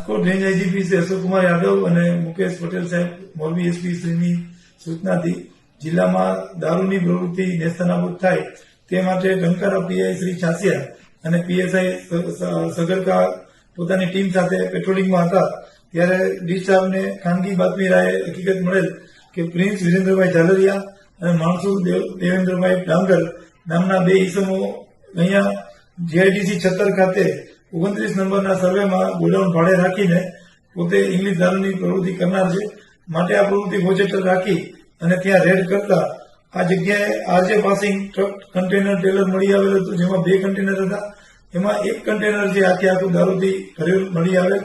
Rajkot range IGP Shri Ashok Kumar Yadav અને મુકેશ પટેલ સાહેબ Morbi SP શ્રીની સૂચનાથી જિલ્લામાં દારૂની પ્રવૃત્તિ નેસ્તનાબૂદ થાય તે માટે ટંકારા પીઆઈ શ્રી છાસિયા અને પીએસઆઈ સગરકા પોતાની ટીમ સાથે પેટ્રોલિંગમાં હતા ત્યારે ડીસાબને ખાનગી બાતમી રાહે હકીકત મળેલ કે પ્રિન્સ વિરેન્દ્રભાઈ ઝાલરિયા અને માણસુર દેવેન્દ્રભાઈ ડાંગર નામના બે ઈસમો અહીંયા જીઆઈડીસી છત્તર ખાતે 29 નંબરના સર્વેમાં ગોડાઉન ભાડે રાખીને પોતે ઇંગ્લિશ દારૂની પ્રવૃત્તિ કરનાર છે. માટે આ પ્રવૃત્તિ વોચેટર રાખી અને ત્યાં રેડ કરતા આ જગ્યાએ RJ passing truck container trailer મળી આવેલ હતું, જેમાં 2 કન્ટેનર હતા. એમાં એક કન્ટેનર જે આખું દારૂથી ભરેલું મળી આવેલ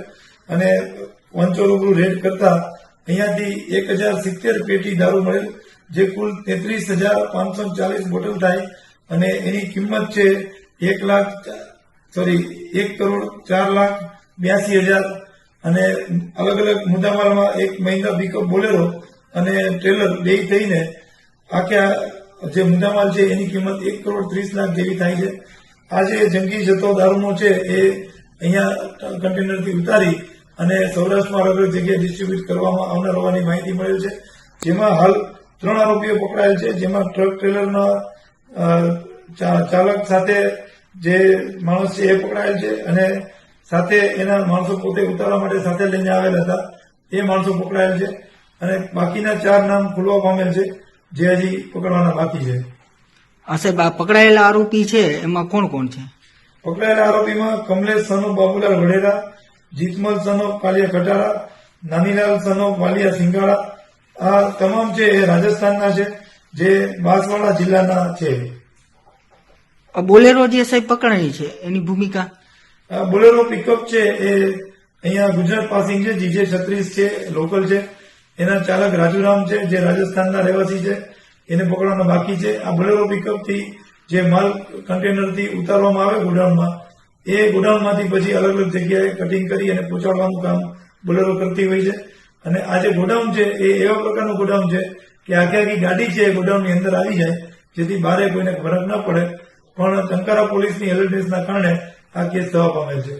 અને વંચો રૂબરૂ રેડ કરતા અહીંયાથી 1070 પેટી દારૂ મળેલ, જે કુલ 33,540 બોટલ થાય અને એની કિંમત છે 1,04,82,000 અને અલગ અલગ મુદ્દામાલમાં એક મહિન્દ્રા પિકઅપ બોલેરો અને ટ્રેલર બે થઈને આખા જે મુદ્દામાલ છે એની કિંમત 1,30,00,000 જેવી થાય છે. આ જે જંગી જથ્થો દારૂનો છે એ અહીંયા કન્ટેનરથી ઉતારી અને સૌરાષ્ટ્રમાં અલગ અલગ જગ્યાએ ડિસ્ટ્રીબ્યુટ કરવામાં આવનાર હોવાની માહિતી મળેલ છે. જેમાં હાલ 3 આરોપીઓ પકડાયેલ છે, જેમાં ટ્રક ટ્રેલરના ચાલક સાથે જે માણસ છે એ પકડાયેલ છે અને સાથે એના માણસો પોતે ઉતારવા માટે સાથે લઈને આવેલા હતા એ માણસો પકડાયેલ છે અને બાકીના 4 નામ ખુલવા પામેલ છે, જે હજી પકડવાના બાકી છે. સાહેબ, આ પકડાયેલા આરોપી છે એમાં કોણ કોણ છે? પકડાયેલા આરોપીમાં કમલેશ સનો બાબુલાલ વડેરા, જીતમલ સનો કાલિયા ખટારા, નાનીલાલ સનો વાલિયા સિંગાળા, આ તમામ છે એ રાજસ્થાનના છે, જે બાંસવાડા જિલ્લાના છે. બોલેરો જે સાહેબ પકડાઈ છે એની ભૂમિકા? બોલેરો પિકઅપ છે એ અહીંયા ગુજરાત પાસિંગ છે, જીજે 36 છે, લોકલ છે. એના ચાલક રાજુરામ છે, જે રાજસ્થાનના રહેવાસી છે, એને પકડવાના બાકી છે. આ બોલેરો પિકઅપથી જે માલ કન્ટેનરથી ઉતારવામાં આવે ગોડાઉનમાં, એ ગોડાઉનમાંથી પછી અલગ અલગ જગ્યાએ કટિંગ કરી અને પહોંચાડવાનું કામ બોલેરો કરતી હોય છે. અને આ જે ગોડાઉન છે એ એવા પ્રકારનું ગોડાઉન છે કે આખી ગાડી છે એ ગોડાઉનની અંદર આવી જાય, જેથી બહાર કોઈને ફરક ન પડે. પણ ટંકારા પોલીસની એલર્ટનેસના કારણે આ કેસ થવા પામેલ છે.